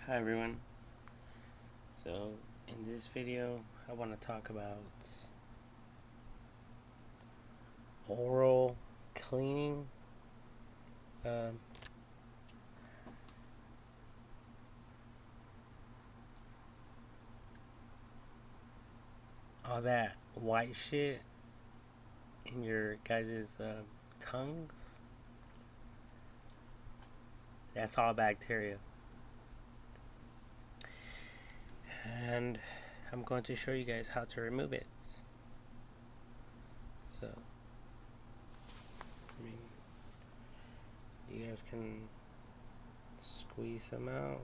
Hi everyone. So in this video I want to talk about oral cleaning. Um, all that white shit in your guys' tongues, that's all bacteria. And I'm going to show you guys how to remove it. So, I mean, you guys can squeeze some out.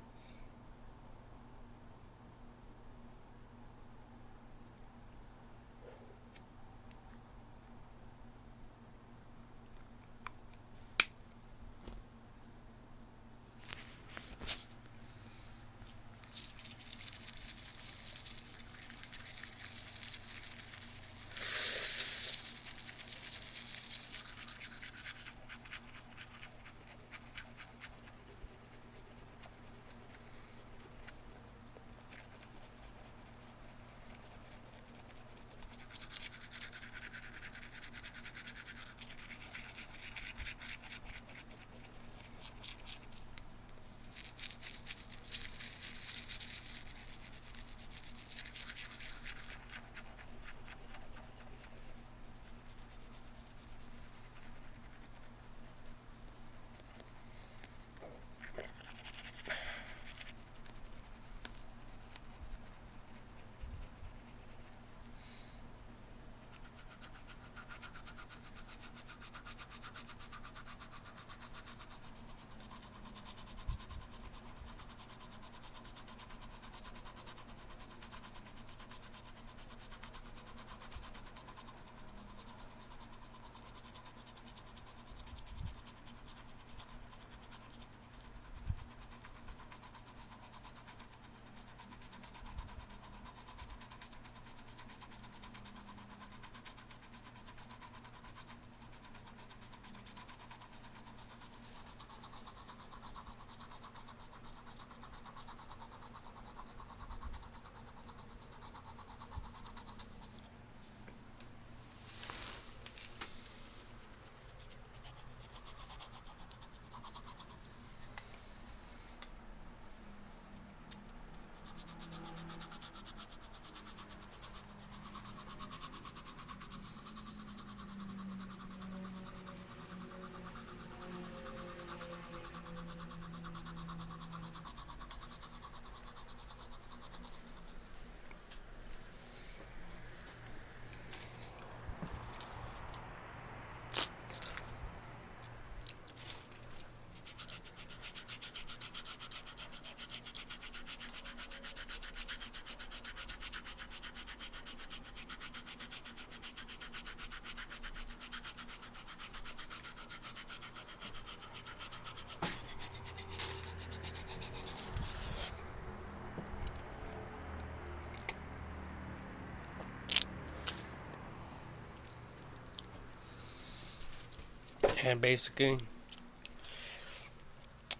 And basically,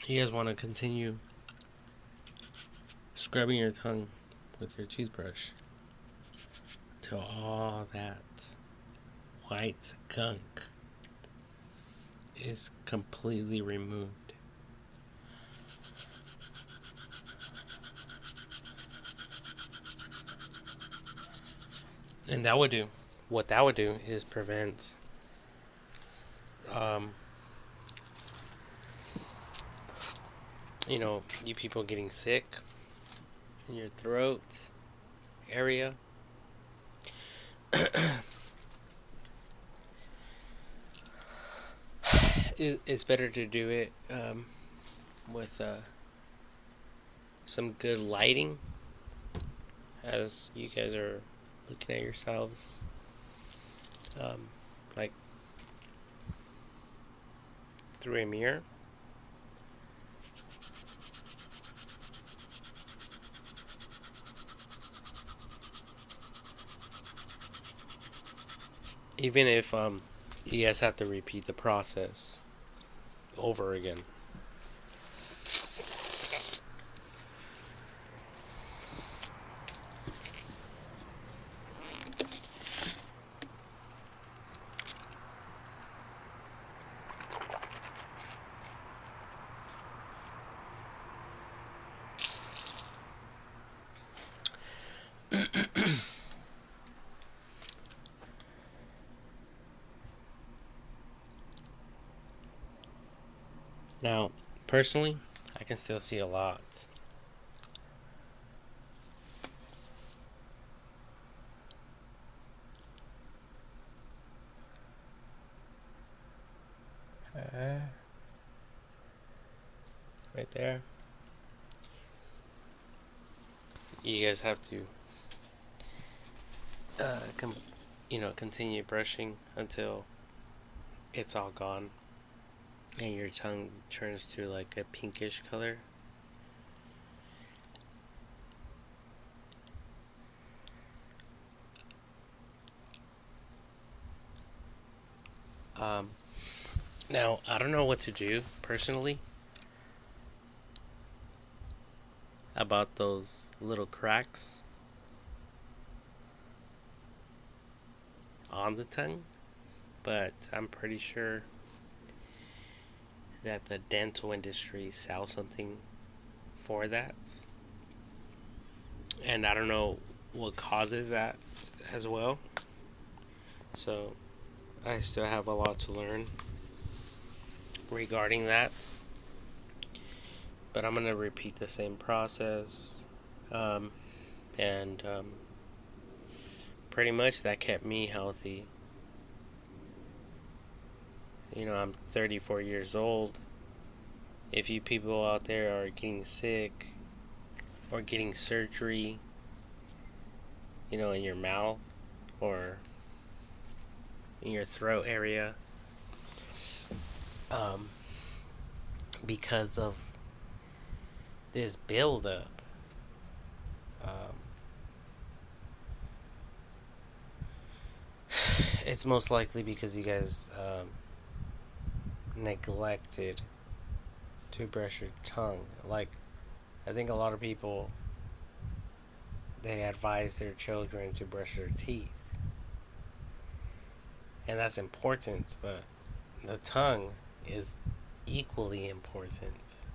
you guys want to continue scrubbing your tongue with your toothbrush till all that white gunk is completely removed. And that would do, what that would do is prevent um, you people getting sick in your throat area. It's better to do it with some good lighting as you guys are looking at yourselves, um, like through a mirror. Even if you guys have to repeat the process over again. Now, personally, I can still see a lot. Right there. You guys have to, continue brushing until it's all gone and your tongue turns to like a pinkish color. Um, Now, I don't know what to do personally about those little cracks on the tongue, but I'm pretty sure that the dental industry sells something for that. And I don't know what causes that as well. So I still have a lot to learn regarding that. But I'm going to repeat the same process. And pretty much that kept me healthy. I'm 34 years old. If you people out there are getting sick or getting surgery, in your mouth or in your throat area, um, because of this buildup, um, it's most likely because you guys neglected to brush your tongue. Like, I think a lot of people, they advise their children to brush their teeth. And that's important, but the tongue is equally important.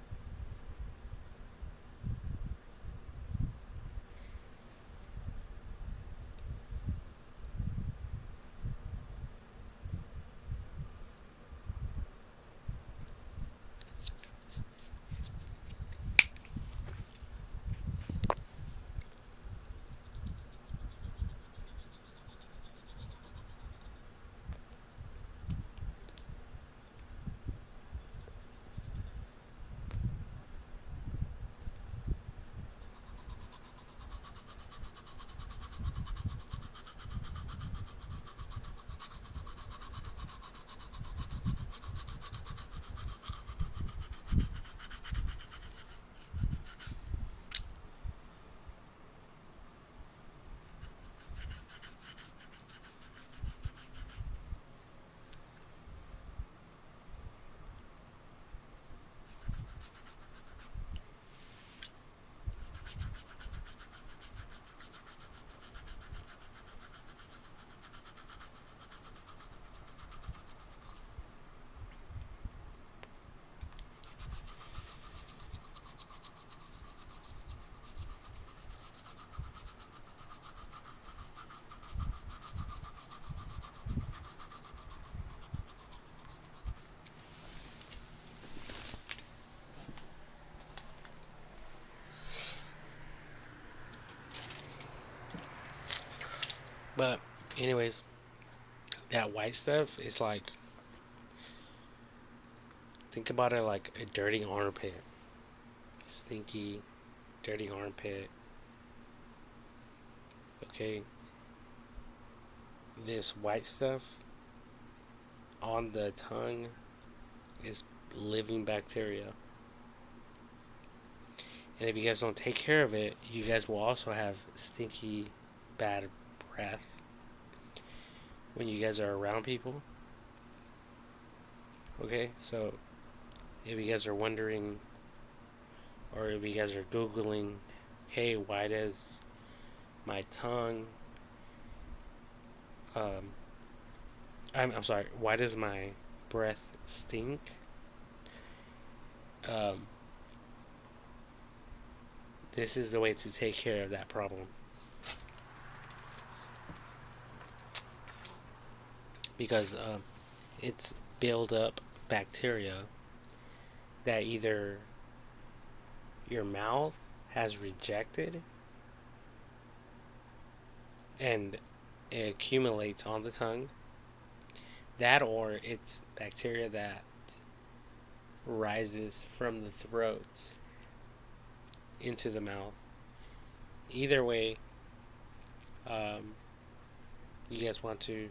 But, anyways, that white stuff is like, think about it like a dirty armpit. Stinky, dirty armpit. Okay? This white stuff on the tongue is living bacteria. And if you guys don't take care of it, you guys will also have stinky, bad breath when you guys are around people. Okay? So, if you guys are wondering, or if you guys are Googling, hey, why does my tongue, um, I'm sorry, why does my breath stink? Um, this is the way to take care of that problem. Because it's build up bacteria that either your mouth has rejected and it accumulates on the tongue, that or it's bacteria that rises from the throat into the mouth. Either way, you guys want to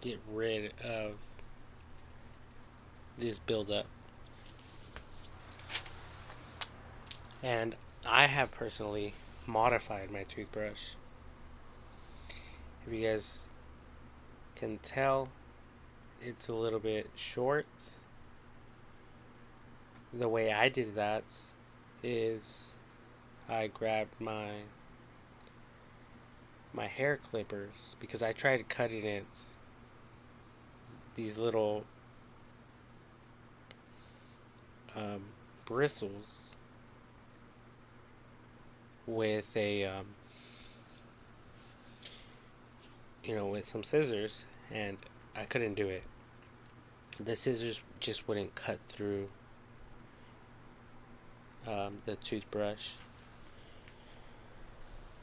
get rid of this buildup. And I have personally modified my toothbrush. If you guys can tell, it's a little bit short. The way I did that is I grabbed my hair clippers, because I tried cutting it, these little bristles with a with some scissors, and I couldn't do it. The scissors just wouldn't cut through the toothbrush.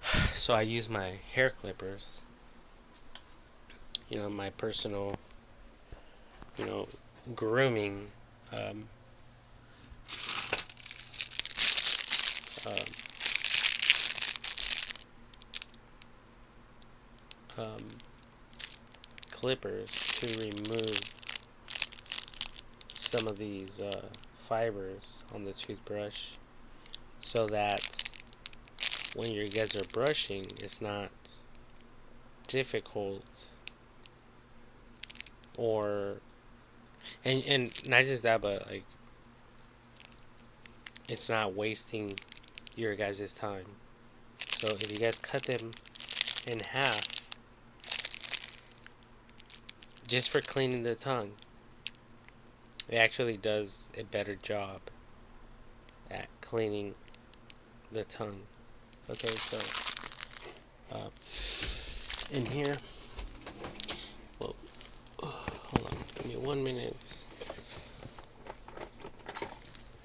So I used my hair clippers, my personal, grooming um, um, clippers to remove some of these fibers on the toothbrush, so that when you guys are brushing, it's not difficult, or and not just that, but like it's not wasting your guys' time. So if you guys cut them in half, just for cleaning the tongue, it actually does a better job at cleaning the tongue. Okay, so in here, well, hold on, give me 1 minute.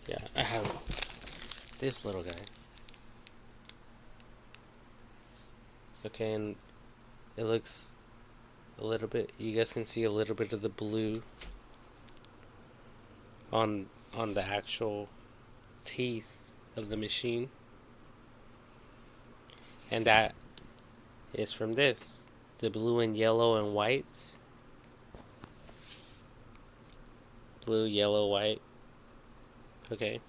Yeah, I have this little guy. Okay, and it looks a little bit, you guys can see a little bit of the blue on the actual teeth of the machine, and that is from this, the blue and yellow and white. Blue, yellow, white. Okay.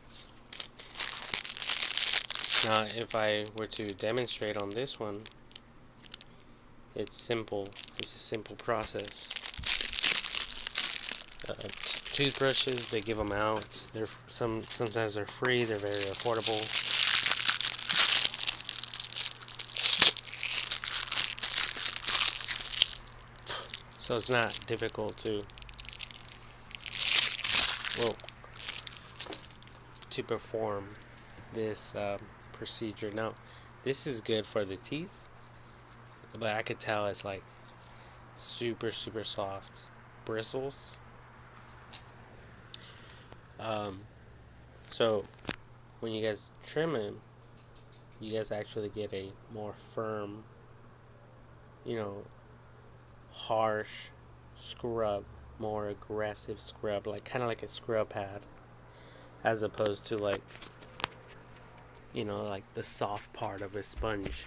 Now, if I were to demonstrate on this one, it's simple. It's a simple process. Toothbrushes, they give them out. They're sometimes they're free. They're very affordable. So it's not difficult to perform this procedure. Now, this is good for the teeth, but I could tell it's like super soft bristles. So when you guys trim them, you guys actually get a more firm, harsh scrub, more aggressive scrub, like kind of like a scrub pad, as opposed to like like the soft part of a sponge.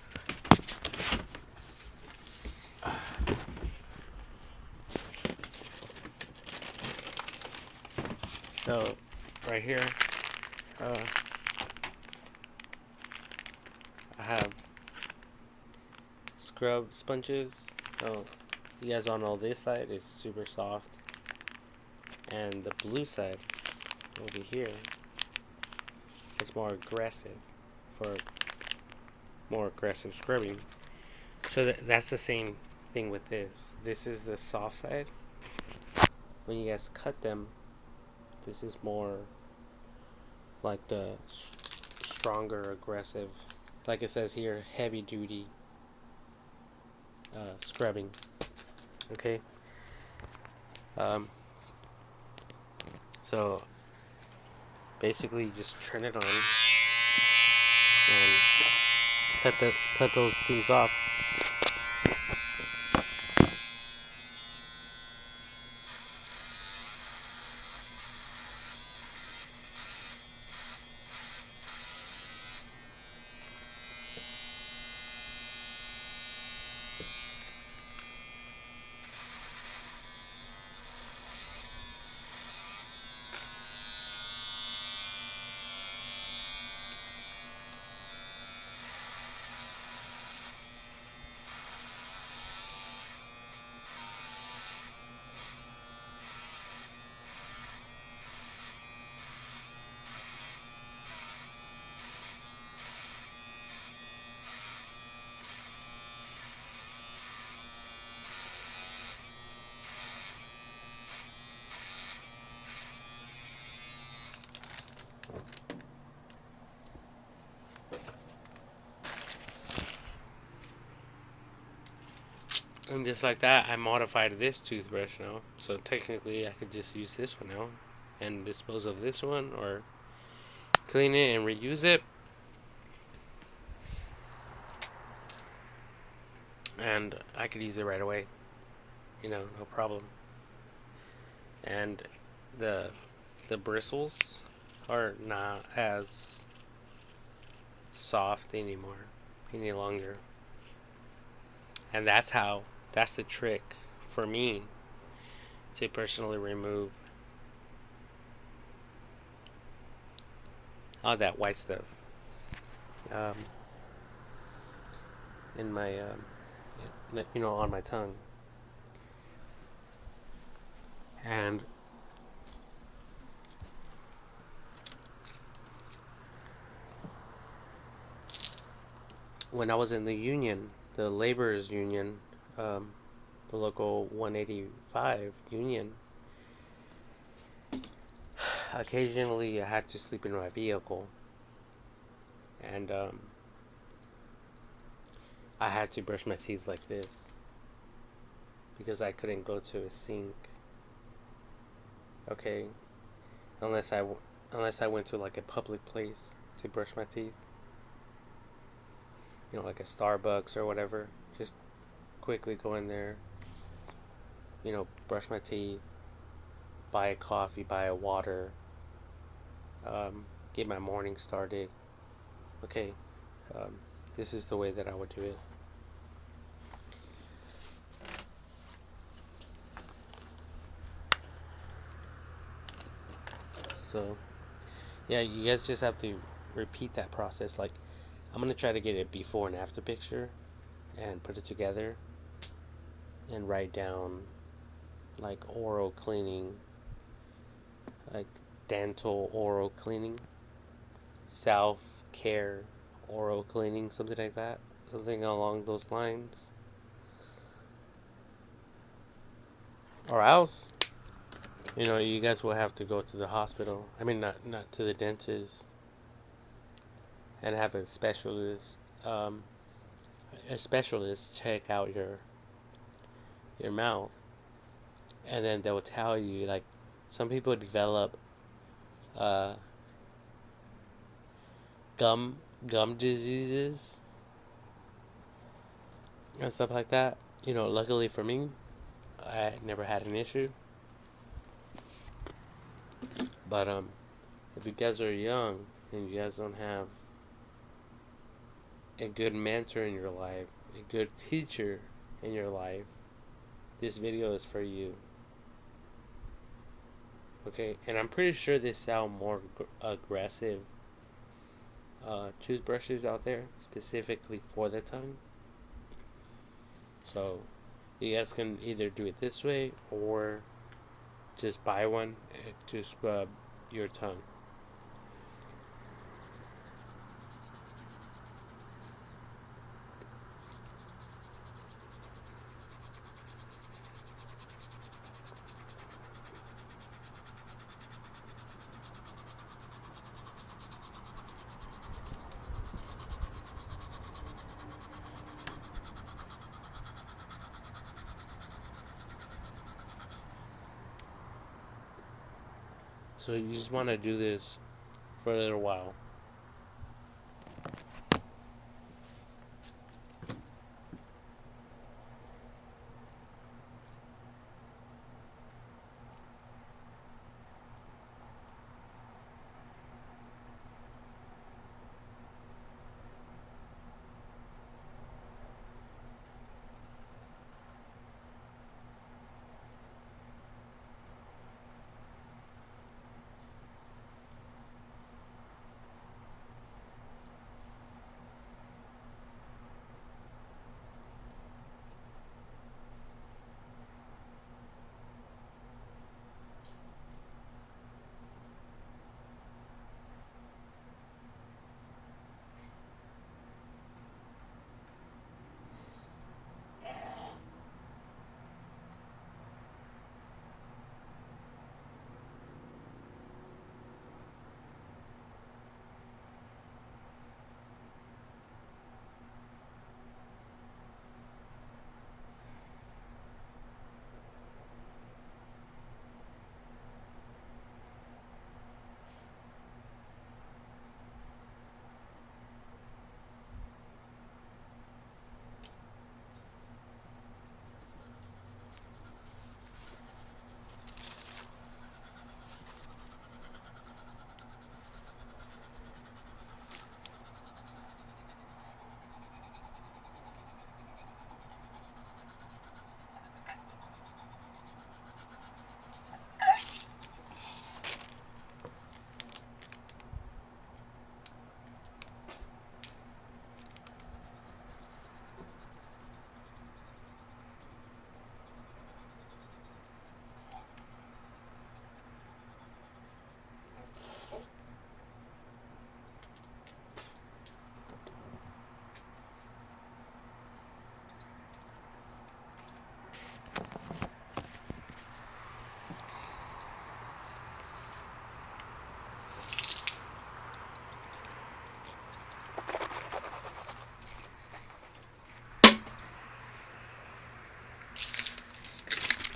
So right here, I have scrub sponges. So you guys all know this side is super soft, and the blue side over here is more aggressive for more aggressive scrubbing. So that's the same thing with this. This is the soft side. When you guys cut them, this is more like the stronger, aggressive, like it says here, heavy duty scrubbing. Okay. So basically you just turn it on and cut those things off. And just like that, I modified this toothbrush now. So technically, I could just use this one now and dispose of this one, or clean it and reuse it. And I could use it right away. No problem. And the the bristles are not as soft anymore, any longer. And that's the trick for me to personally remove all that white stuff um, in my, on my tongue. And when I was in the union, the laborers union, um, the local 185 union, occasionally I had to sleep in my vehicle, and I had to brush my teeth like this because I couldn't go to a sink. Okay, unless I went to like a public place to brush my teeth, like a Starbucks or whatever. Just quickly go in there, brush my teeth, buy a coffee, buy a water, get my morning started. Okay, um, this is the way that I would do it. So, yeah, you guys just have to repeat that process. Like, I'm gonna try to get a before and after picture and put it together and write down like oral cleaning, like dental oral cleaning, self care oral cleaning, something like that, something along those lines. Or else, you guys will have to go to the hospital. I mean, not to the dentist, and have um, a specialist check out your mouth, and then they'll tell you, like, some people develop uh, gum gum diseases and stuff like that. Luckily for me, I never had an issue. But if you guys are young and you guys don't have a good mentor in your life, a good teacher in your life, this video is for you. Okay, and I'm pretty sure they sell more aggressive toothbrushes out there specifically for the tongue. So you guys can either do it this way or just buy one to scrub your tongue. So you just want to do this for a little while.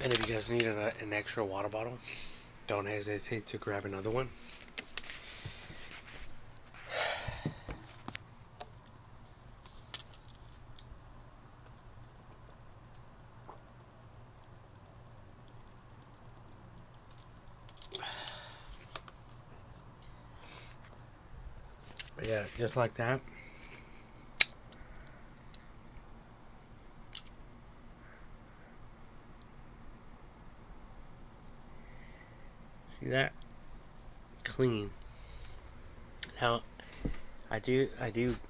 And if you guys need an extra water bottle, don't hesitate to grab another one. But yeah, just like that. See that? Clean. Now, I do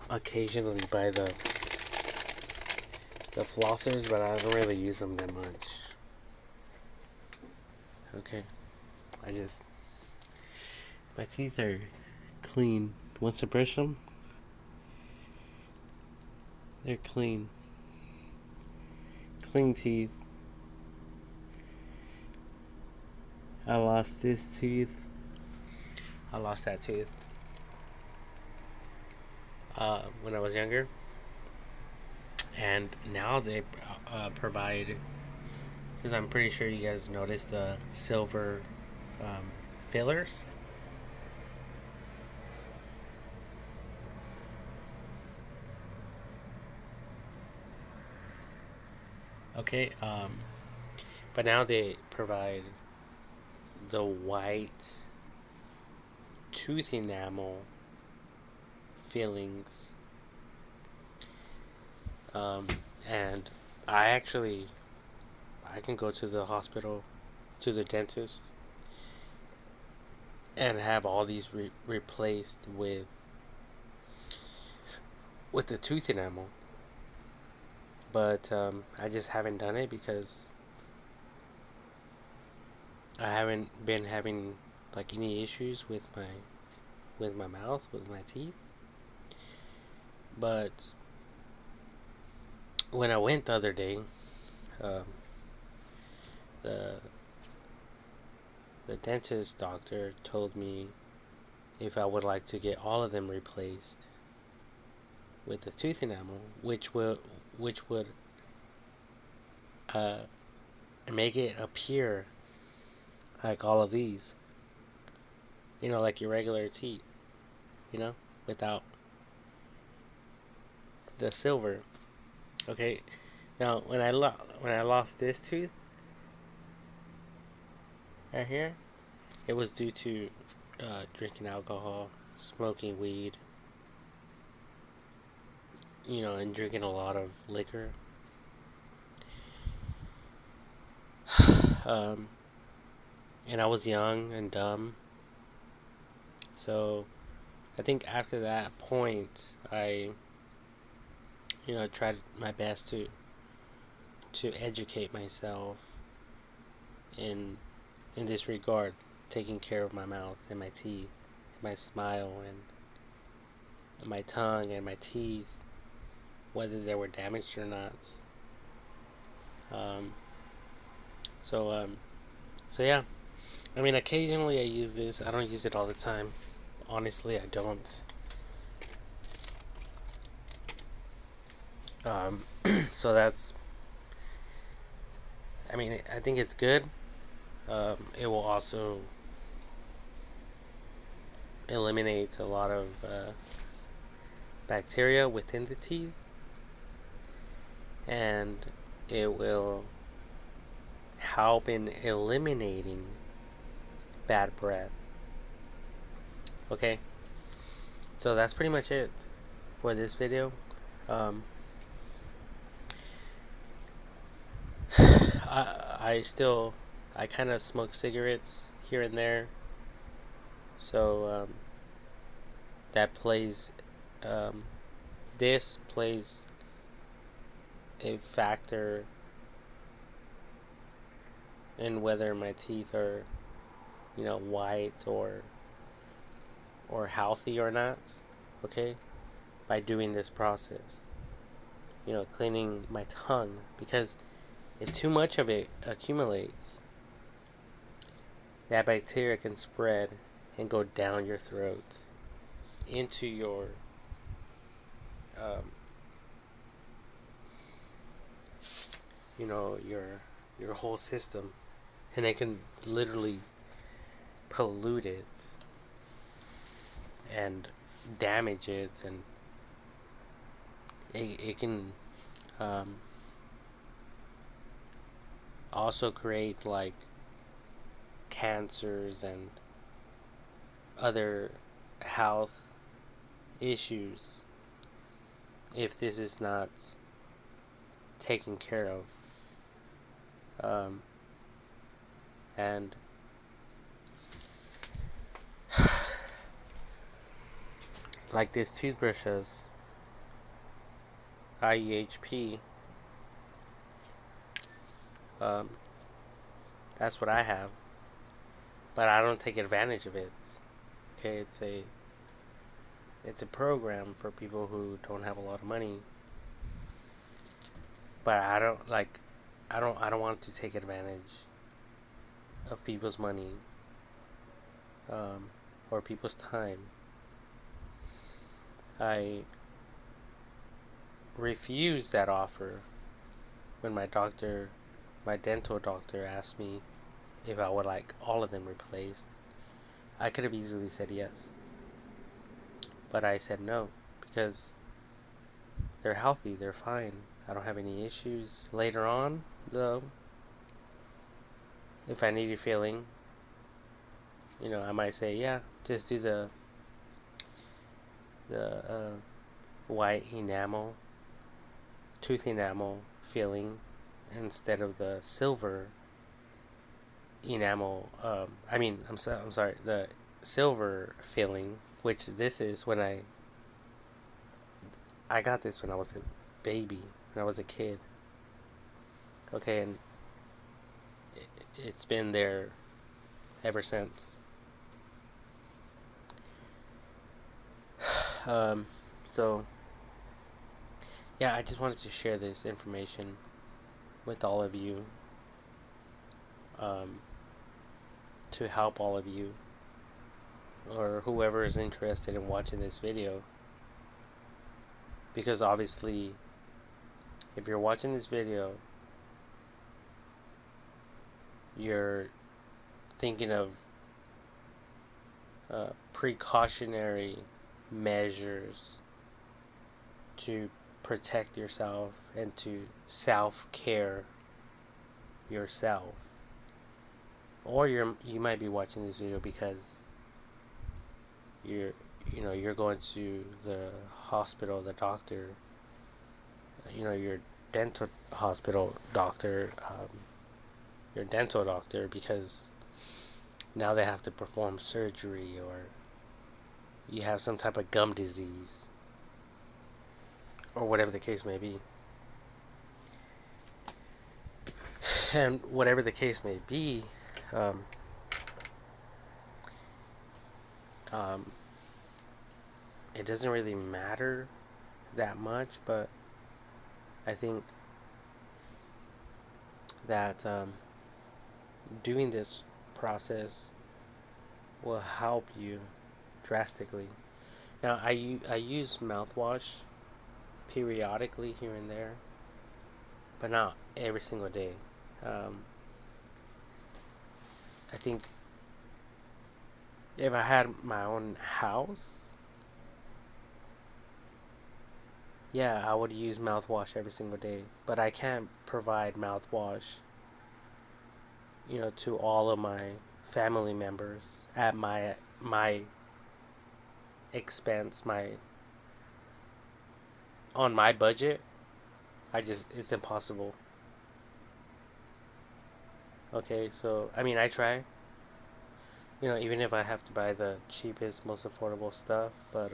occasionally buy the flossers, but I don't really use them that much. Okay, my teeth are clean. Once I brush them, they're clean. Clean teeth. I lost this tooth. I lost that tooth when I was younger, and now they provide. Because I'm pretty sure you guys noticed the silver fillers. Okay, but now they provide the white tooth enamel fillings, and I can go to the hospital, to the dentist, and have all these replaced with the tooth enamel. But I just haven't done it because I haven't been having like any issues with my mouth, with my teeth. But when I went the other day, um, the the dentist doctor told me if I would like to get all of them replaced with the tooth enamel, which would uh, make it appear like all of these, like your regular teeth. you know, without the silver. Okay, now when I lost this tooth right here, it was due to drinking alcohol, smoking weed, and drinking a lot of liquor. Um, and I was young and dumb, so I think after that point, I tried my best to educate myself in this regard, taking care of my mouth and my teeth, my smile and my tongue and my teeth, whether they were damaged or not. Um, so so yeah, I mean, occasionally I use this. I don't use it all the time. Honestly, I don't. Um, so that's. I mean, I think it's good. It will also eliminate a lot of bacteria within the teeth, and it will help in eliminating bad breath. Okay, so that's pretty much it for this video. Um, I kind of smoke cigarettes here and there, so that plays um, this plays a factor in whether my teeth are white or healthy or not. Okay, by doing this process, cleaning my tongue, because if too much of it accumulates, that bacteria can spread and go down your throat into um, your whole system, and it can literally pollute it and damage it, and it can um, also create like cancers and other health issues if this is not taken care of. And like this toothbrushes, IEHP, um, that's what I have, but I don't take advantage of it. Okay, it's a program for people who don't have a lot of money, but I don't want to take advantage of people's money, um, or people's time. I refused that offer when my dental doctor asked me if I would like all of them replaced. I could have easily said yes, but I said no because they're healthy, they're fine. I don't have any issues. Later on, though, if I needed filling, I might say, yeah, just do the white enamel, tooth enamel filling instead of the silver enamel. I'm sorry, the silver filling, which this is when I got this when I was a baby, when I was a kid. Okay, and it's been there ever since. Um, so yeah, I just wanted to share this information with all of you, um, to help all of you or whoever is interested in watching this video. Because obviously, if you're watching this video, you're thinking of precautionary measures to protect yourself and to self-care yourself. Or you might be watching this video because you're going to the hospital, the doctor, your dental hospital doctor, your dental doctor, because now they have to perform surgery, or you have some type of gum disease, or whatever the case may be. And whatever the case may be, um, um, it doesn't really matter that much, but I think that doing this process will help you drastically. Now, I use mouthwash periodically here and there, but not every single day. I think if I had my own house, yeah, I would use mouthwash every single day. But I can't provide mouthwash, to all of my family members at my expense, on my budget. It's impossible. Okay, so I mean, I try. Even if I have to buy the cheapest, most affordable stuff, but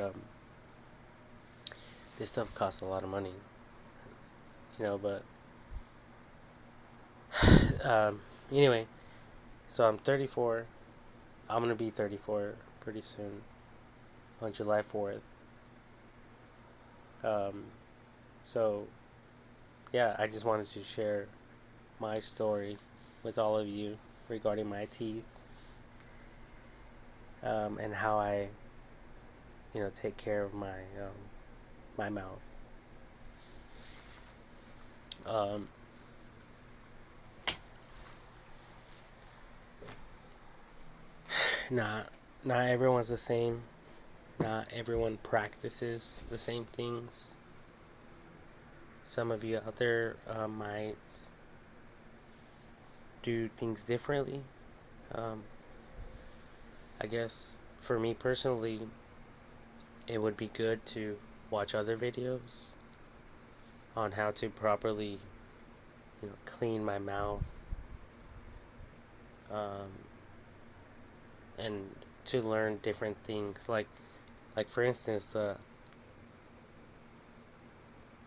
this stuff costs a lot of money. But anyway, so I'm 34. I'm gonna be 34 pretty soon, on July 4th. So yeah, I just wanted to share my story with all of you regarding my teeth, and how I, take care of my mouth. Um, not not everyone's the same. Not everyone practices the same things. Some of you out there might do things differently. I guess for me personally, it would be good to watch other videos on how to properly, clean my mouth, um, and to learn different things. Like for instance,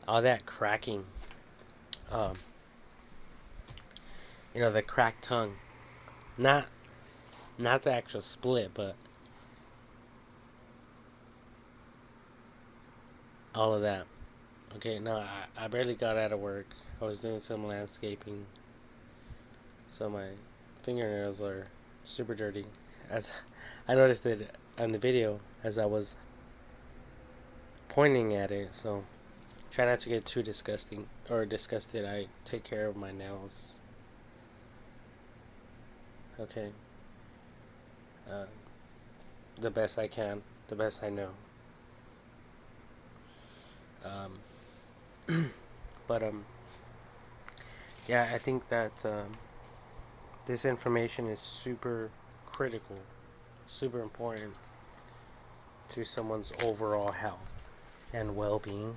all that cracking, um, the cracked tongue, not not the actual split, but all of that. Okay, no, I barely got out of work. I was doing some landscaping, so my fingernails are super dirty. As I noticed it on the video as I was pointing at it, so try not to get too disgusting or disgusted. I take care of my nails. Okay, uh, the best I can, the best I know. But yeah, I think that this information is super critical, super important to someone's overall health and well-being.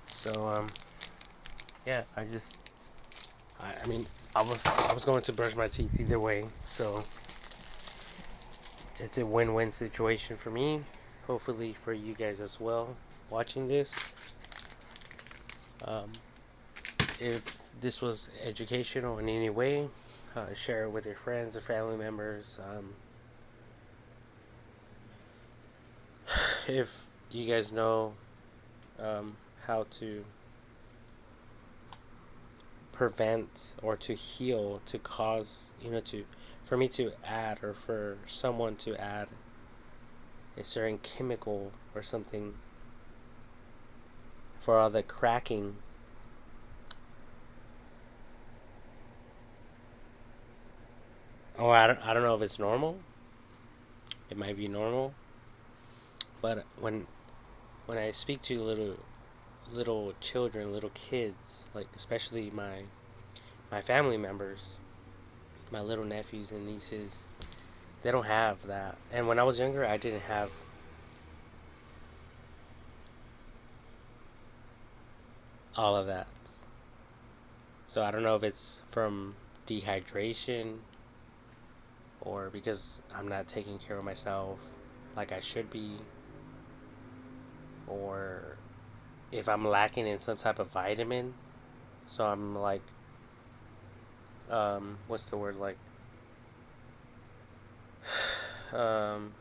So yeah, I mean, I was going to brush my teeth either way, so it's a win-win situation for me. Hopefully for you guys as well watching this. Um, if this was educational in any way, share it with your friends or family members. If you guys know how to prevent or to heal, to cause, for me to add, or for someone to add a certain chemical or something for all the cracking. Or I don't know if it's normal. It might be normal, but when I speak to little children, little kids, like especially my family members, my little nephews and nieces, they don't have that. And when I was younger, I didn't have all of that. So I don't know if it's from dehydration or because I'm not taking care of myself like I should be, or if I'm lacking in some type of vitamin. So I'm like, what's the word, like, um,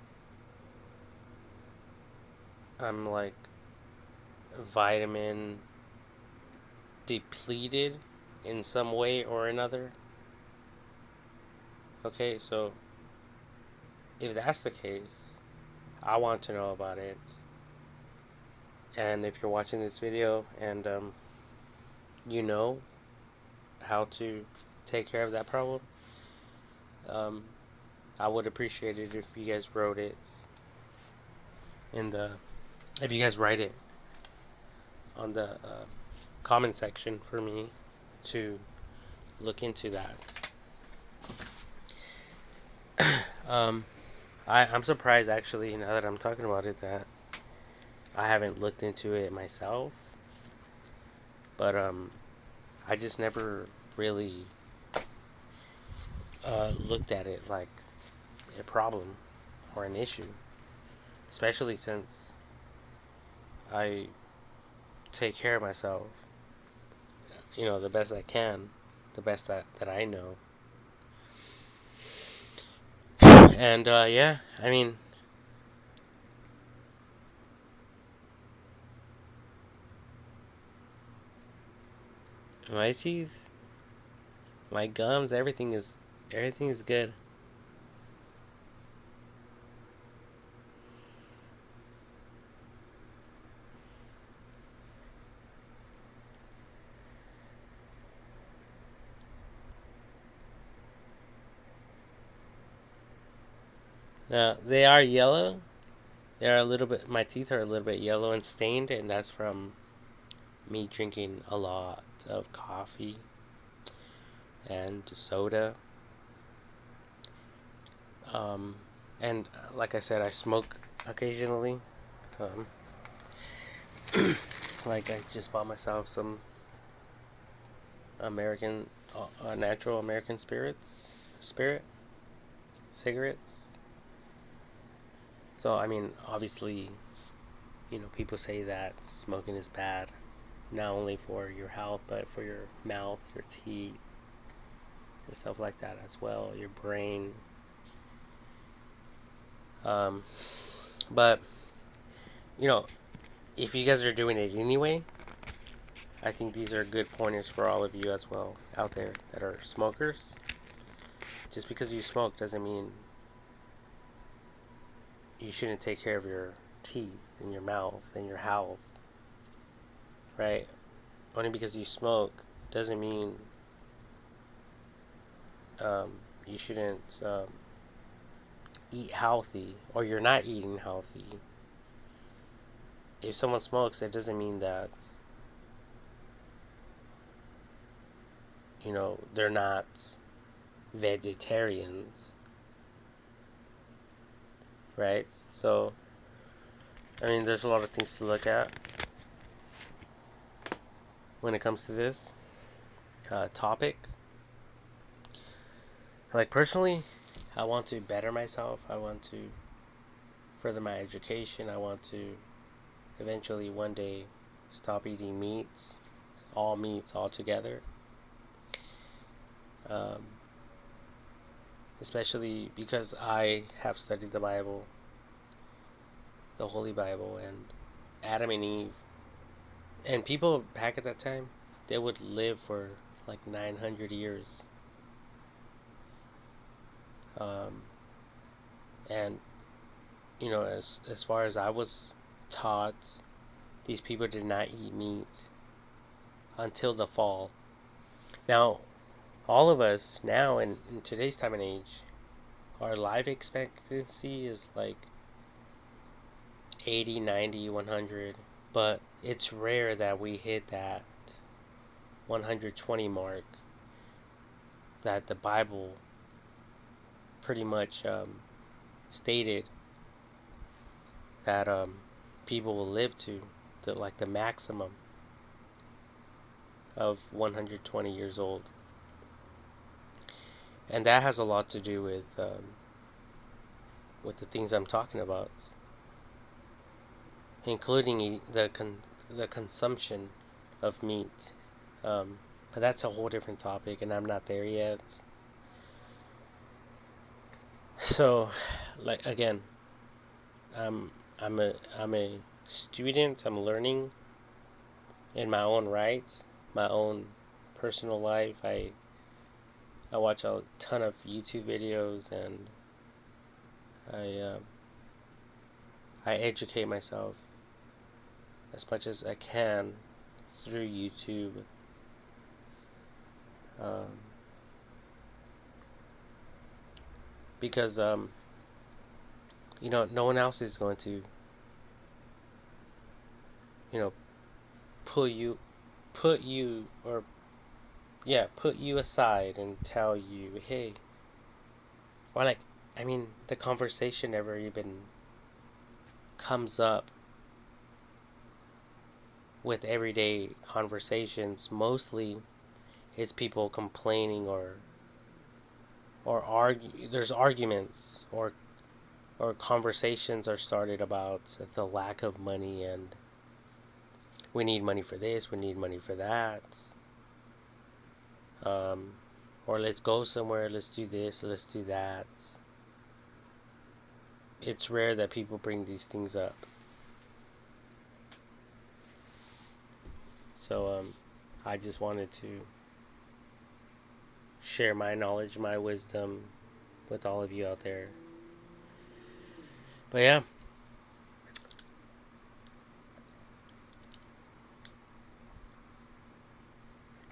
I'm like vitamin depleted in some way or another. Okay, so if that's the case, I want to know about it. And if you're watching this video and you know how to take care of that problem, um, I would appreciate it if you guys wrote it in the if you guys write it on the comment section for me to look into that. um, I'm surprised actually now that I'm talking about it that I haven't looked into it myself, but I just never really looked at it like a problem or an issue, especially since I take care of myself, the best I can, the best that I know. And yeah, I mean, my teeth, my gums, everything is good. Now they are yellow. They are a little bit. My teeth are a little bit yellow and stained, and that's from me drinking a lot of coffee and soda. Um, and like I said, I smoke occasionally. Um, like I just bought myself some American, natural American spirit cigarettes. So I mean, obviously, people say that smoking is bad, not only for your health, but for your mouth, your teeth, and stuff like that as well, your brain. Um, but you know, if you guys are doing it anyway, I think these are good pointers for all of you as well out there that are smokers. Just because you smoke doesn't mean you shouldn't take care of your teeth and your mouth and your health, right? Only because you smoke doesn't mean um, you shouldn't eat healthy or you're not eating healthy. If someone smokes, it doesn't mean that they're not vegetarians, right? So I mean, there's a lot of things to look at when it comes to this topic. Like personally, I want to better myself. I want to further my education. I want to eventually one day stop eating all meats altogether. Um, Especially because I have studied the Bible, the Holy Bible, and Adam and Eve. And people back at that time, they would live for like 900 years. Um, and as far as I was taught, these people did not eat meat until the fall. Now, all of us now in today's time and age, our life expectancy is like 80, 90, 100, but it's rare that we hit that 120 mark that the Bible pretty much stated that people will live to, like the maximum of 120 years old. And that has a lot to do with the things I'm talking about, including the consumption of meat. But that's a whole different topic, and I'm not there yet. So, like again, I'm a student. I'm learning in my own rights, my own personal life. I watch a ton of YouTube videos, and I educate myself as much as I can through YouTube. Because no one else is going to put you aside and tell you, hey, or like, I mean, the conversation never even comes up with everyday conversations. Mostly it's people complaining or argue. There's arguments or conversations are started about the lack of money, and we need money for this, we need money for that, or let's go somewhere, let's do this, let's do that. It's rare that people bring these things up. So I just wanted to share my knowledge, my wisdom with all of you out there. But yeah.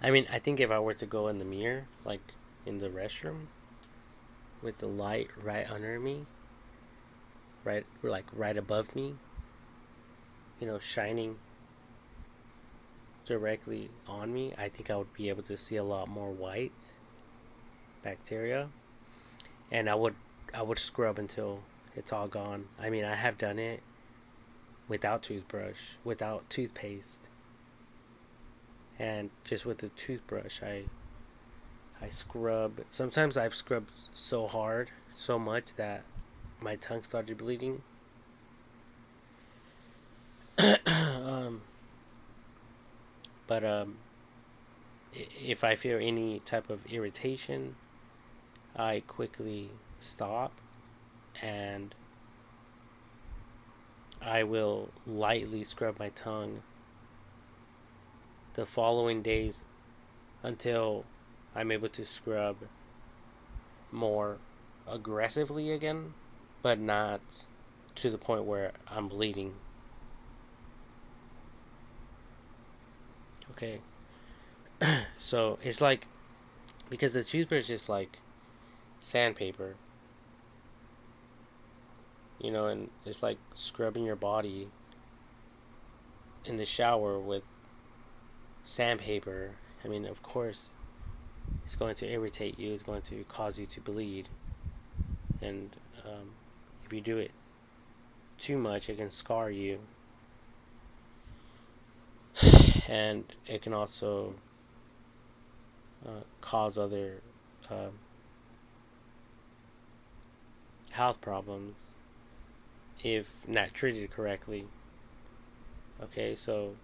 I mean, I think if I were to go in the mirror, like in the restroom, with the light right under me, right above me, shining directly on me, I think I would be able to see a lot more white bacteria, and I would scrub until it's all gone. I mean, I have done it without toothbrush, without toothpaste, and just with the toothbrush, I scrub. Sometimes I've scrubbed so hard, so much that my tongue started bleeding. But if I feel any type of irritation, I quickly stop, and I will lightly scrub my tongue the following days until I'm able to scrub more aggressively again, but not to the point where I'm bleeding. Okay. So it's like, because the toothbrush is like sandpaper, and it's like scrubbing your body in the shower with sandpaper. I mean, of course, it's going to irritate you, it's going to cause you to bleed, and if you do it too much, it can scar you, and it can also cause other health problems if not treated correctly. Okay, so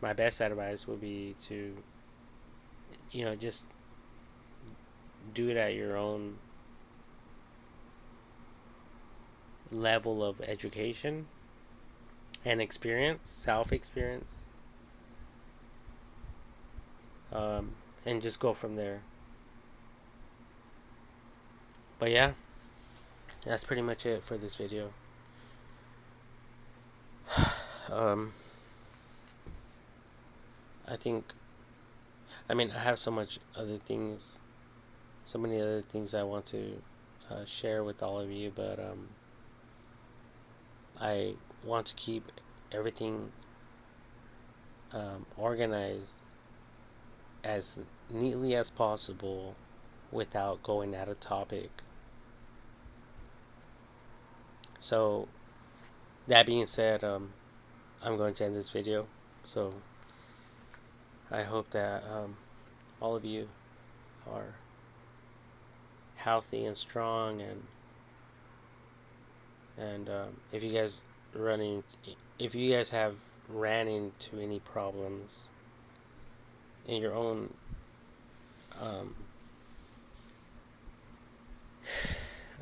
my best advice would be to, just do it at your own level of education and experience, self-experience, and just go from there. But yeah, that's pretty much it for this video. I think, I mean, I have so many other things I want to share with all of you, but I want to keep everything organized as neatly as possible without going out of topic. So, that being said, I'm going to end this video. So, I hope that all of you are healthy and strong, and if you guys have ran into any problems in your own um,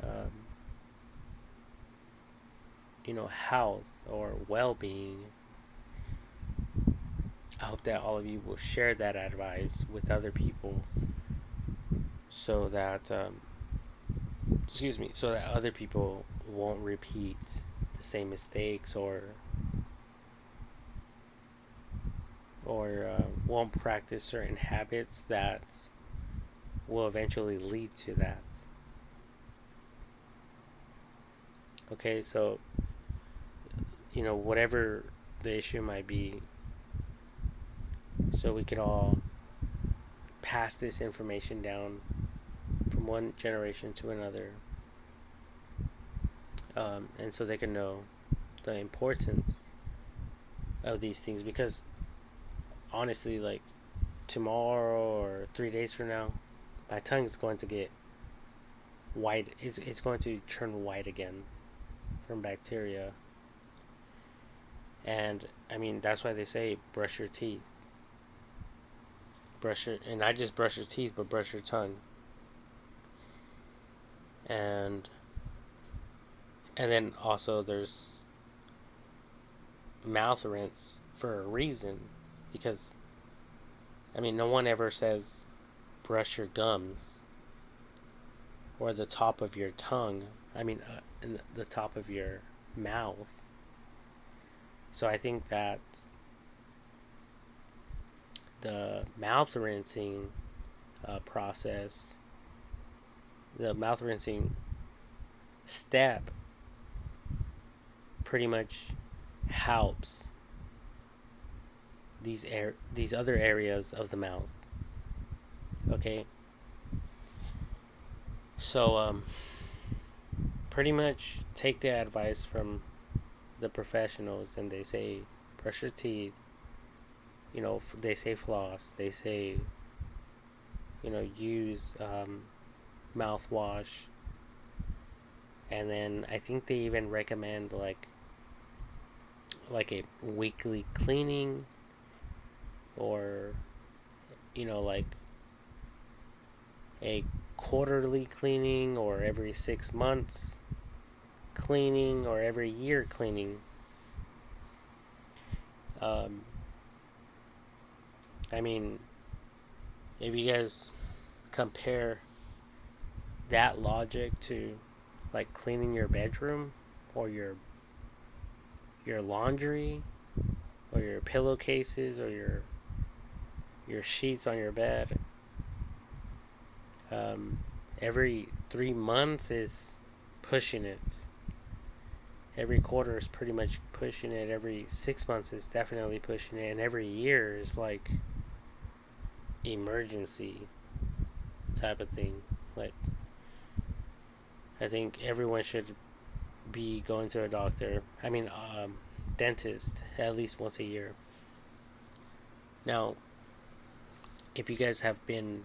um, health or well-being, I hope that all of you will share that advice with other people, so that so that other people won't repeat the same mistakes, or won't practice certain habits that will eventually lead to that. Okay, so whatever the issue might be, so we could all pass this information down from one generation to another, and so they can know the importance of these things. Because honestly, like tomorrow or 3 days from now, my tongue is going to get white. It's going to turn white again from bacteria. And I mean, that's why they say brush your teeth. And not just brush your teeth, but brush your tongue. And then also there's mouth rinse for a reason, because I mean, no one ever says brush your gums or the top of your tongue. I mean, the top of your mouth. So I think that the mouth rinsing process, the mouth rinsing step, pretty much helps these other areas of the mouth. Okay, so pretty much take the advice from the professionals, and they say brush your teeth. They say floss. They say use mouthwash, and then I think they even recommend like a weekly cleaning, or like a quarterly cleaning, or every 6 months cleaning, or every year cleaning. I mean, if you guys compare that logic to like cleaning your bedroom, or your laundry, or your pillowcases, or your sheets on your bed, every 3 months is pushing it. Every quarter is pretty much pushing it. Every 6 months is definitely pushing it, and every year is like emergency type of thing. Like, I think everyone should be going to a doctor. I mean, dentist at least once a year. Now, if you guys have been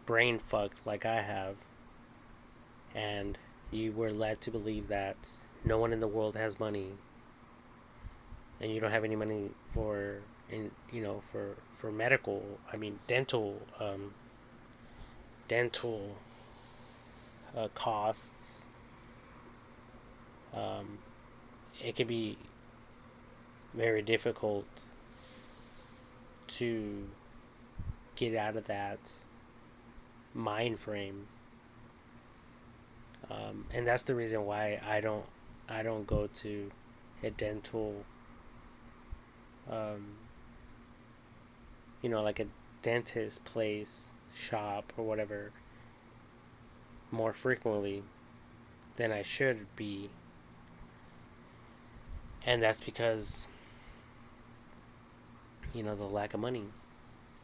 brain fucked like I have, and you were led to believe that no one in the world has money, and you don't have any money for medical, I mean dental costs, um, it can be very difficult to get out of that mind frame, and that's the reason why I don't go to a dental um, like a dentist place, shop, or whatever more frequently than I should be. And that's because, the lack of money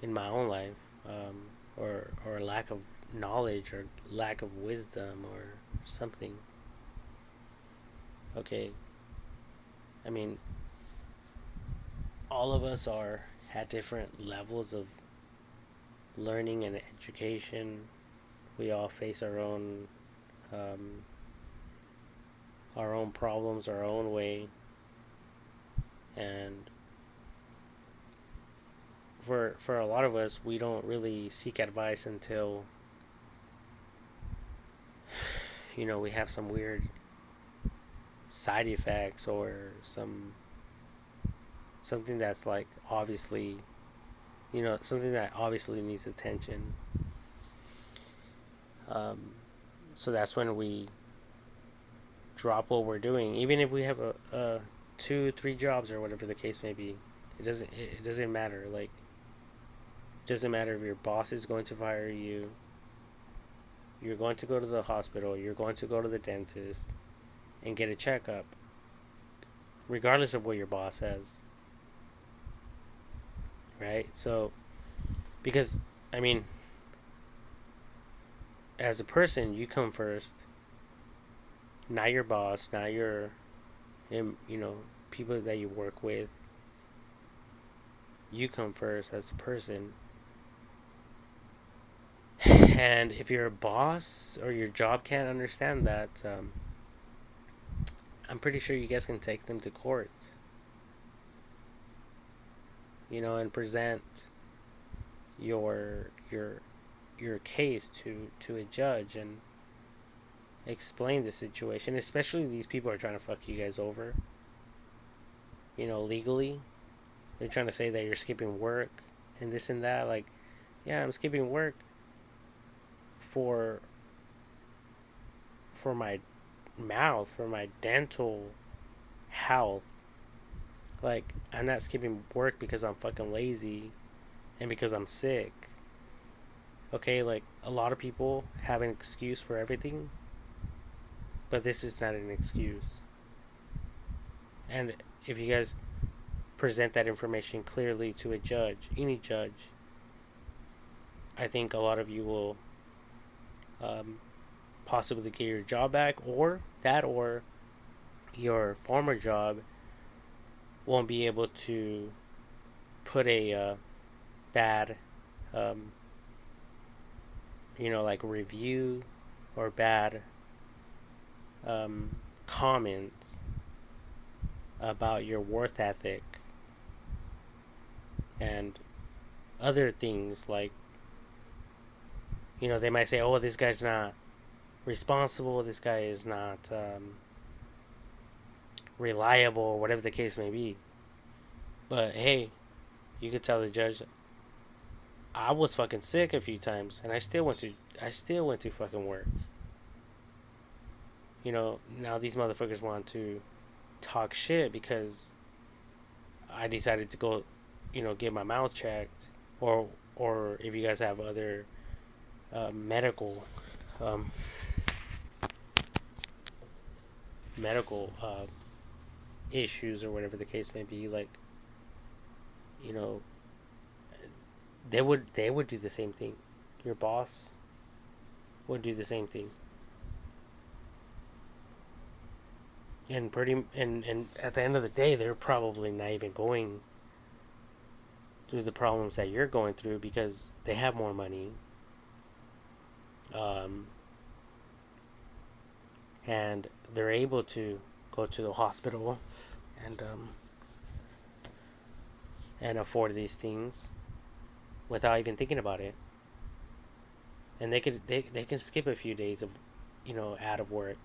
in my own life, or lack of knowledge, or lack of wisdom, or something. Okay, I mean, all of us are at different levels of learning and education. We all face um, our own problems our own way, and for a lot of us, we don't really seek advice until we have some weird side effects, or something that's like obviously, something that obviously needs attention. Um, so that's when we drop what we're doing, even if we have a 2, 3 jobs or whatever the case may be. It doesn't matter. Like, it doesn't matter if your boss is going to fire you. You're going to go to the hospital. You're going to go to the dentist and get a checkup, regardless of what your boss says, right? So, because I mean, as a person, you come first, not your boss, not your, people that you work with. You come first as a person. And if your boss or your job can't understand that, I'm pretty sure you guys can take them to court, and present your your your case to a judge and explain the situation. Especially these people are trying to fuck you guys over, legally. They're trying to say that you're skipping work and this and that. Like, yeah, I'm skipping work for my mouth, for my dental health. Like, I'm not skipping work because I'm fucking lazy and because I'm sick. Okay, like, a lot of people have an excuse for everything, but this is not an excuse. And if you guys present that information clearly to a judge, any judge, I think a lot of you will um, possibly get your job back, or your former job won't be able to put a bad, um, like review or bad comments about your worth ethic and other things. Like, they might say, oh, this guy's not responsible, this guy is not reliable, whatever the case may be. But hey, you could tell the judge, I was fucking sick a few times and I still went to fucking work. Now these motherfuckers want to talk shit because I decided to go, get my mouth checked, or if you guys have other medical um, medical issues or whatever the case may be, like, you know, they would do the same thing. Your boss would do the same thing, and at the end of the day, they're probably not even going through the problems that you're going through because they have more money, um, and they're able to go to the hospital and and afford these things without even thinking about it. And they can skip a few days of out of work,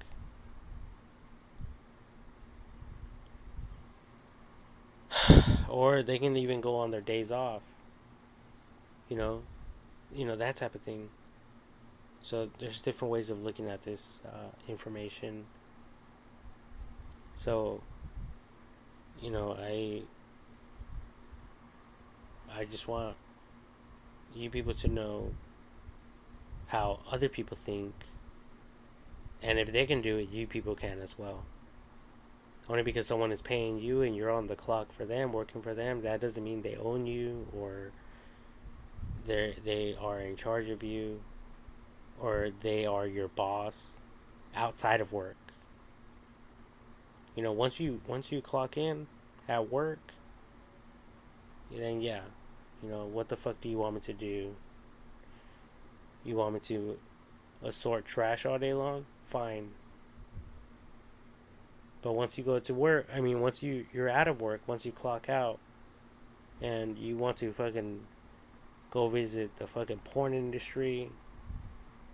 or they can even go on their days off, you know that type of thing. So there's different ways of looking at this information. So I just want you people to know how other people think, and if they can do it, you people can as well. Only because someone is paying you and you're on the clock for them, working for them, that doesn't mean they own you or they are in charge of you or they are your boss outside of work. Once you clock in at work, then yeah, what the fuck do you want me to do? You want me to assort trash all day long? Fine. But once you go to work, I mean, once you're out of work, once you clock out, and you want to fucking go visit the fucking porn industry,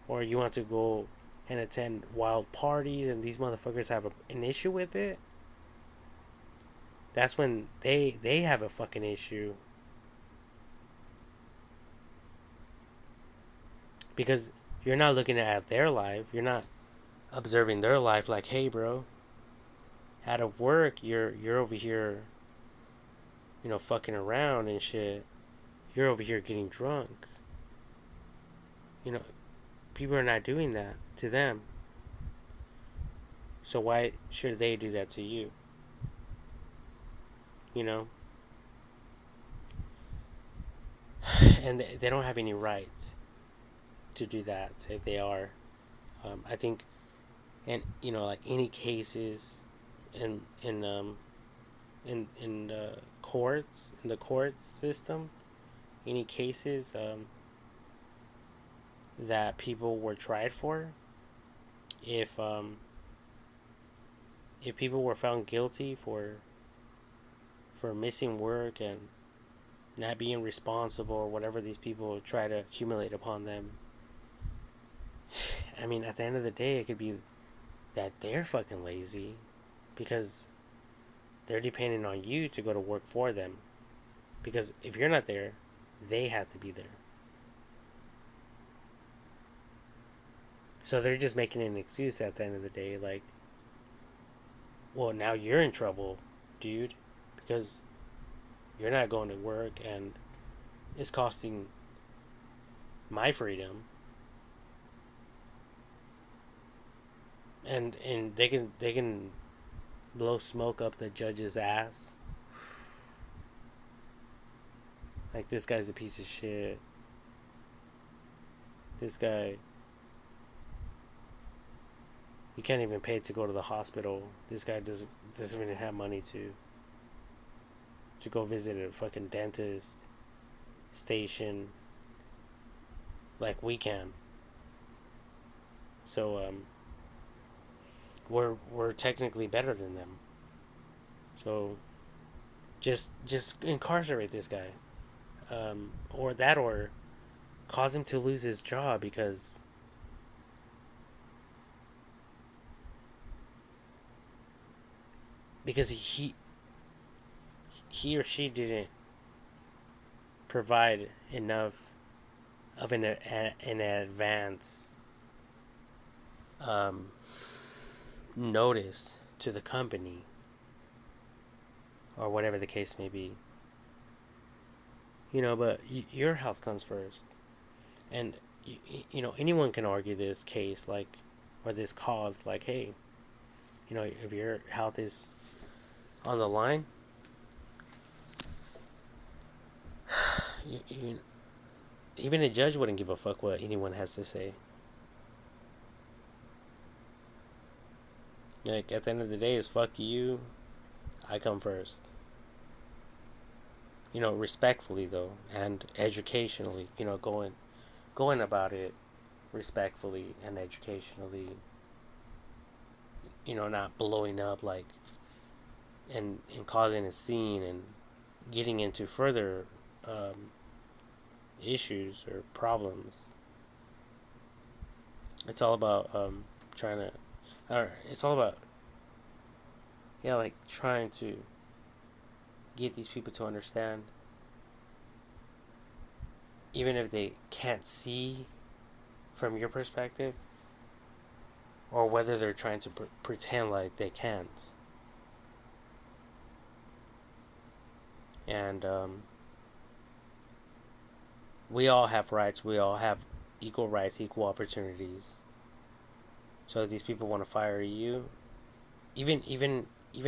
or you want to go and attend wild parties, and these motherfuckers have an issue with it, that's when they have a fucking issue. Because you're not looking at their life, you're not observing their life like, hey, bro, out of work, you're over here, fucking around and shit. You're over here getting drunk. You know, people are not doing that to them. So why should they do that to you? You know? And they don't have any rights to do that if they are. I think, and like any cases in courts, in the court system, any cases that people were tried for, if people were found guilty for missing work and not being responsible or whatever these people try to accumulate upon them, I mean, at the end of the day, it could be that they're fucking lazy because they're depending on you to go to work for them. Because if you're not there, they have to be there. So they're just making an excuse at the end of the day, like, well, now you're in trouble, dude, because you're not going to work and it's costing my freedom. And they can blow smoke up the judge's ass. Like, this guy's a piece of shit. This guy, he can't even pay to go to the hospital. This guy doesn't even have money to go visit a fucking dentist station like we can. So we're technically better than them. So just incarcerate this guy, or cause him to lose his job because he or she didn't provide enough of an advance um, notice to the company or whatever the case may be. But your health comes first. And anyone can argue this case, like, or this cause, like, hey, if your health is on the line, you, even a judge wouldn't give a fuck what anyone has to say. Like, at the end of the day, is fuck you, I come first. Respectfully though, and educationally. Going about it respectfully and educationally. Not blowing up like and causing a scene and getting into further issues or problems. It's all about trying to, or it's all about, yeah, like trying to get these people to understand, even if they can't see from your perspective, or whether they're trying to pretend like they can't. And we all have rights. We all have equal rights, equal opportunities. So if these people want to fire you, even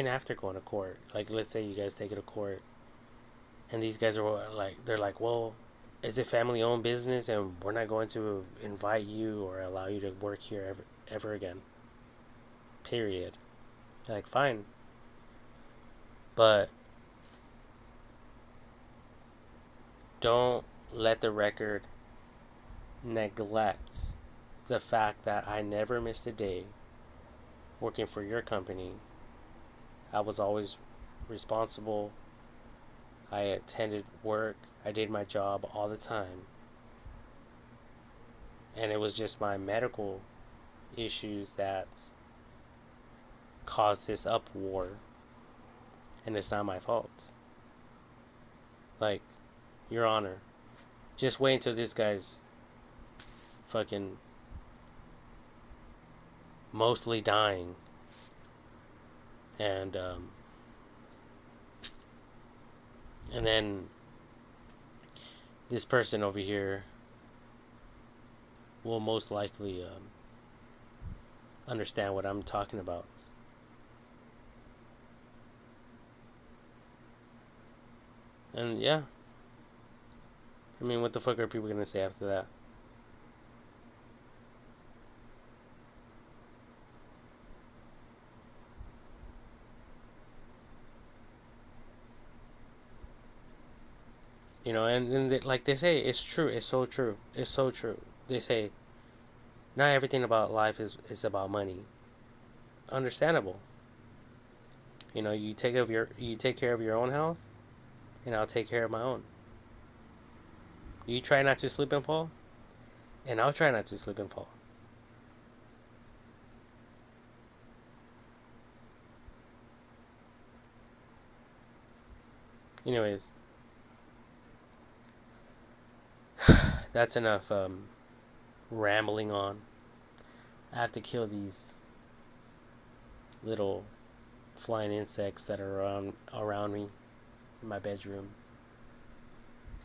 after going to court, like let's say you guys take it to court, and these guys are like, they're like, well, is it family-owned business, and we're not going to invite you or allow you to work here ever again. Period. Like, fine, but don't let the record neglect the fact that I never missed a day working for your company. I was always responsible. I attended work. I did my job all the time. And it was just my medical issues that caused this uproar. And it's not my fault. Like, Your Honor, just wait until this guy's fucking mostly dying. And then this person over here will most likely understand what I'm talking about. And yeah, I mean, what the fuck are people gonna say after that? You know, and they, like they say, it's true. It's so true. It's so true. They say not everything about life is about money. Understandable. You know, you take care of your own health, and I'll take care of my own. You try not to slip and fall, and I'll try not to slip and fall. Anyways, that's enough rambling on. I have to kill these little flying insects that are around me in my bedroom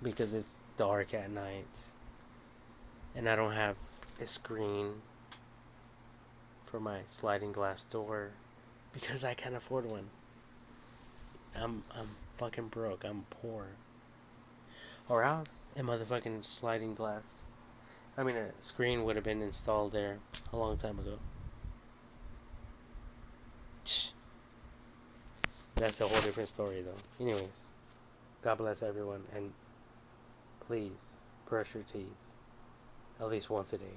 because it's dark at night and I don't have a screen for my sliding glass door because I can't afford one. I'm fucking broke. I'm poor. Or else a motherfucking sliding glass. I mean, a screen would have been installed there a long time ago. That's a whole different story, though. Anyways, God bless everyone, and please brush your teeth at least once a day.